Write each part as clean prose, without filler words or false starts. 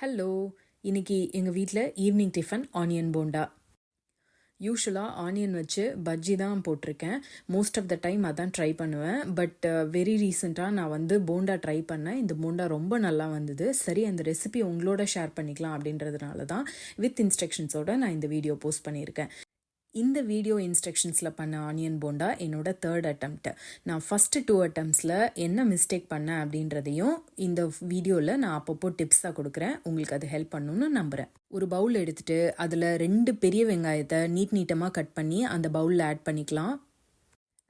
Hello, இன்னைக்கு எங்கள் வீட்டில் ஈவினிங் டிஃபன் ஆனியன் போண்டா. யூஸ்வலாக ஆனியன் வச்சு பஜ்ஜி தான் போட்டிருக்கேன். மோஸ்ட் ஆஃப் த டைம் அதான் ட்ரை பண்ணுவேன். பட் வெரி ரீசெண்டாக நான் வந்து போண்டா ட்ரை பண்ணேன். இந்த போண்டா ரொம்ப நல்லா வந்தது. சரி, அந்த ரெசிபி உங்களோட ஷேர் பண்ணிக்கலாம் அப்படின்றதுனால தான் வித் இன்ஸ்ட்ரக்ஷன்ஸோடு நான் இந்த வீடியோ போஸ்ட் பண்ணியிருக்கேன். இந்த வீடியோ இன்ஸ்ட்ரக்ஷன்ஸில் பண்ண ஆனியன் போண்டா என்னோட 3rd attempt. நான் ஃபஸ்ட்டு 2 attemptsல என்ன மிஸ்டேக் பண்ணேன் அப்படின்றதையும் இந்த வீடியோவில் நான் அப்பப்போ டிப்ஸாக கொடுக்குறேன். உங்களுக்கு அது ஹெல்ப் பண்ணணும்னு நம்புகிறேன். ஒரு பவுல் எடுத்துகிட்டு அதில் 2 பெரிய வெங்காயத்தை நீட்டமாக கட் பண்ணி அந்த பவுலில் ஆட் பண்ணிக்கலாம்.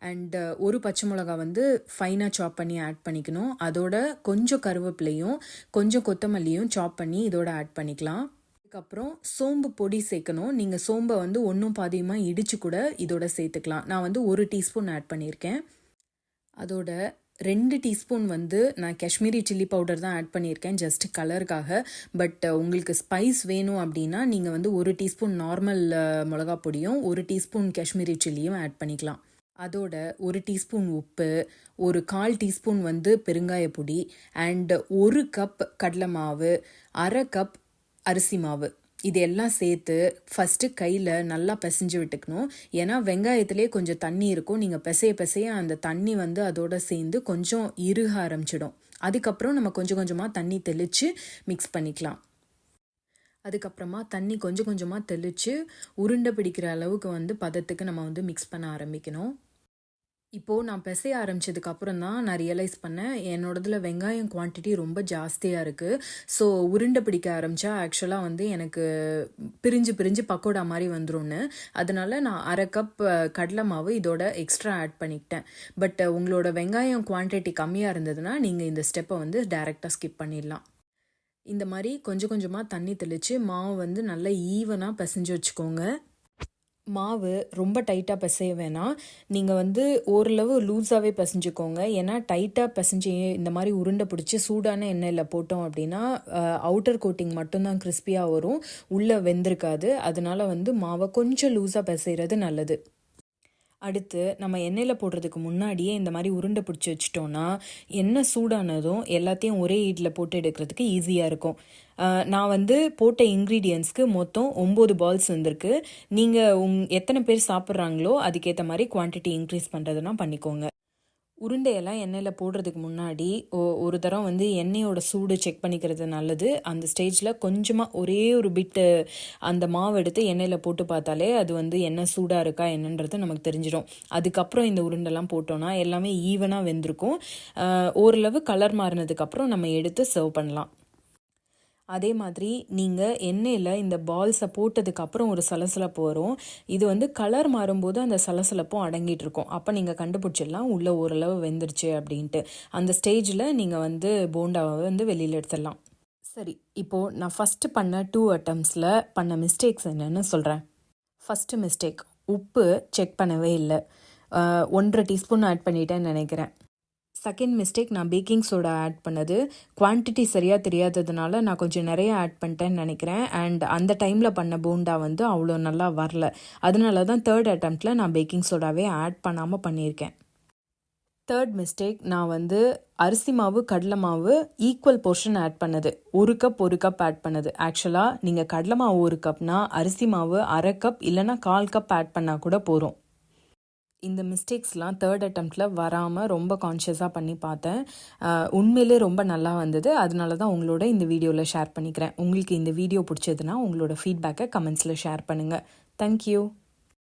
அண்ட் ஒரு பச்சை மிளகா வந்து ஃபைனாக சாப் பண்ணி ஆட் பண்ணிக்கணும். அதோட கொஞ்சம் கருவேப்பிலையும் கொஞ்சம் கொத்தமல்லியும் சாப் பண்ணி இதோட ஆட் பண்ணிக்கலாம். அதுக்கப்புறம் சோம்பு பொடி சேர்க்கணும். நீங்கள் சோம்பை வந்து ஒன்றும் பாதியமாக இடித்து கூட இதோட சேர்த்துக்கலாம். நான் வந்து 1 டீஸ்பூன் ஆட் பண்ணியிருக்கேன். அதோட 2 டீஸ்பூன் வந்து நான் காஷ்மீரி சில்லி பவுடர் தான் ஆட் பண்ணியிருக்கேன், ஜஸ்ட் கலருக்காக. பட் உங்களுக்கு ஸ்பைஸ் வேணும் அப்படின்னா நீங்கள் வந்து 1 டீஸ்பூன் நார்மல் மிளகா பொடியும் 1 டீஸ்பூன் காஷ்மீரி சில்லியும் ஆட் பண்ணிக்கலாம். அதோட 1 டீஸ்பூன் உப்பு, ஒரு 1/4 டீஸ்பூன் வந்து பெருங்காய பொடி, அண்ட் 1 கப் கடலை மாவு, 1/2 கப் அரிசி மாவு, இது எல்லாம் சேர்த்து ஃபஸ்ட்டு கையில் நல்லா பிசைஞ்சு விட்டுக்கணும். ஏன்னா வெங்காயத்திலே கொஞ்சம் தண்ணி இருக்கும். நீங்கள் பிசைய அந்த தண்ணி வந்து அதோட சேர்ந்து கொஞ்சம் இறுக ஆரம்பிச்சிடும். அதுக்கப்புறம் நம்ம கொஞ்சம் கொஞ்சமாக தண்ணி தெளித்து மிக்ஸ் பண்ணிக்கலாம். அதுக்கப்புறமா தண்ணி கொஞ்சம் கொஞ்சமாக தெளித்து உருண்டை பிடிக்கிற அளவுக்கு வந்து பதத்துக்கு நம்ம வந்து மிக்ஸ் பண்ண ஆரம்பிக்கணும். இப்போது நான் பிசைய ஆரம்பித்ததுக்கப்புறம் தான் நான் ரியலைஸ் பண்ணேன், என்னோடதில் வெங்காயம் குவான்டிட்டி ரொம்ப ஜாஸ்தியாக இருக்குது. ஸோ உருண்டை பிடிக்க ஆரம்பித்தா ஆக்சுவலாக வந்து எனக்கு பிரிஞ்சு பக்கோடா மாதிரி வந்துடும்னு. அதனால் நான் 1/2 கப் கடலை மாவு இதோட எக்ஸ்ட்ரா ஆட் பண்ணிக்கிட்டேன். பட் உங்களோட வெங்காயம் குவான்டிட்டி கம்மியாக இருந்ததுன்னா நீங்கள் இந்த ஸ்டெப்பை வந்து டைரெக்டாக ஸ்கிப் பண்ணிடலாம். இந்த மாதிரி கொஞ்சம் கொஞ்சமாக தண்ணி தெளித்து மாவு வந்து நல்லா ஈவனாக பிசைஞ்சு வச்சுக்கோங்க. மாவு ரொம்ப டைட்டாக பிசைய வேணாம். நீங்கள் வந்து ஓரளவு லூஸாகவே பிசைஞ்சுக்கோங்க. ஏன்னா டைட்டாக பிசைஞ்சு இந்த மாதிரி உருண்டை பிடிச்சி சூடான எண்ணெயில் போட்டோம் அப்படின்னா அவுட்டர் கோட்டிங் மட்டும்தான் கிறிஸ்பியாக வரும், உள்ளே வெந்திருக்காது. அதனால வந்து மாவை கொஞ்சம் லூஸாக பிசைகிறது நல்லது. அடுத்து நம்ம எண்ணெயில் போடுறதுக்கு முன்னாடியே இந்த மாதிரி உருண்டை பிடிச்சி வச்சிட்டோன்னா எண்ணெய் சூடானதும் எல்லாத்தையும் ஒரே ஈட்டில் போட்டு எடுக்கிறதுக்கு ஈஸியாக இருக்கும். நான் வந்து போட்ட இன்க்ரீடியன்ஸ்க்கு மொத்தம் 9 பால்ஸ் வந்திருக்கு. நீங்கள் எத்தனை பேர் சாப்பிட்றாங்களோ அதுக்கேற்ற மாதிரி குவான்டிட்டி இன்க்ரீஸ் பண்ணுறதுனா பண்ணிக்கோங்க. உருண்டையெல்லாம் எண்ணெயில் போடுறதுக்கு முன்னாடி ஒரு தரம் வந்து எண்ணெயோட சூடு செக் பண்ணிக்கிறது நல்லது. அந்த ஸ்டேஜில் கொஞ்சமாக ஒரே ஒரு பிட்டு அந்த மாவு எடுத்து எண்ணெயில் போட்டு பார்த்தாலே அது வந்து எண்ணெய் சூடாக இருக்கா என்னன்றது நமக்கு தெரிஞ்சிடும். அதுக்கப்புறம் இந்த உருண்டெல்லாம் போட்டோன்னா எல்லாமே ஈவனாக வெந்திருக்கும். ஓரளவு கலர் மாறினதுக்கப்புறம் நம்ம எடுத்து சர்வ் பண்ணலாம். அதே மாதிரி நீங்கள் எண்ணெயில் இந்த பால்ஸை போட்டதுக்கப்புறம் ஒரு சலசலப்பு வரும். இது வந்து கலர் மாறும்போது அந்த சலசலப்பும் அடங்கிட்டு இருக்கும். அப்போ நீங்கள் கண்டுபிடிச்சிடலாம் உள்ளே ஓரளவு வெந்துருச்சு அப்படின்ட்டு. அந்த ஸ்டேஜில் நீங்கள் வந்து போண்டாவை வந்து வெளியில் எடுத்துடலாம். சரி, இப்போது நான் ஃபஸ்ட்டு பண்ண 2 attemptsல பண்ண மிஸ்டேக்ஸ் என்னென்னு சொல்கிறேன். ஃபஸ்ட்டு மிஸ்டேக், உப்பு செக் பண்ணவே இல்லை. 1/2 டீஸ்பூன் ஆட் பண்ணிட்டேன்னு நினைக்கிறேன். செகண்ட் மிஸ்டேக், நான் பேக்கிங் சோடா ஆட் பண்ணது குவான்டிட்டி சரியாக தெரியாததுனால நான் கொஞ்சம் நிறைய ஆட் பண்ணிட்டேன்னு நினைக்கிறேன். அண்ட் அந்த டைமில் பண்ண போண்டா வந்து அவ்வளோ நல்லா வரல. அதனால தான் 3rd attemptல நான் பேக்கிங் சோடாவே ஆட் பண்ணாமல் பண்ணியிருக்கேன். தேர்ட் மிஸ்டேக், நான் வந்து அரிசி மாவு கடலை மாவு ஈக்குவல் போர்ஷன் ஆட் பண்ணது. 1 கப் ஆட் பண்ணது. ஆக்சுவலாக நீங்கள் கடலை மாவு 1 கப்னா அரிசி மாவு 1/2 கப் இல்லைனா 1/4 கப் ஆட் பண்ணால் கூட போதும். இந்த மிஸ்டேக்ஸ்லாம் 3rd attemptல வராமல் ரொம்ப கான்ஷியஸாக பண்ணி பார்த்தேன். உண்மையிலே ரொம்ப நல்லா வந்தது. அதனால தான் உங்களோட இந்த வீடியோவில் ஷேர் பண்ணிக்கிறேன். உங்களுக்கு இந்த வீடியோ பிடிச்சதுன்னா உங்களோட ஃபீட்பேக்கை கமெண்ட்ஸில் ஷேர் பண்ணுங்கள். தேங்க்யூ.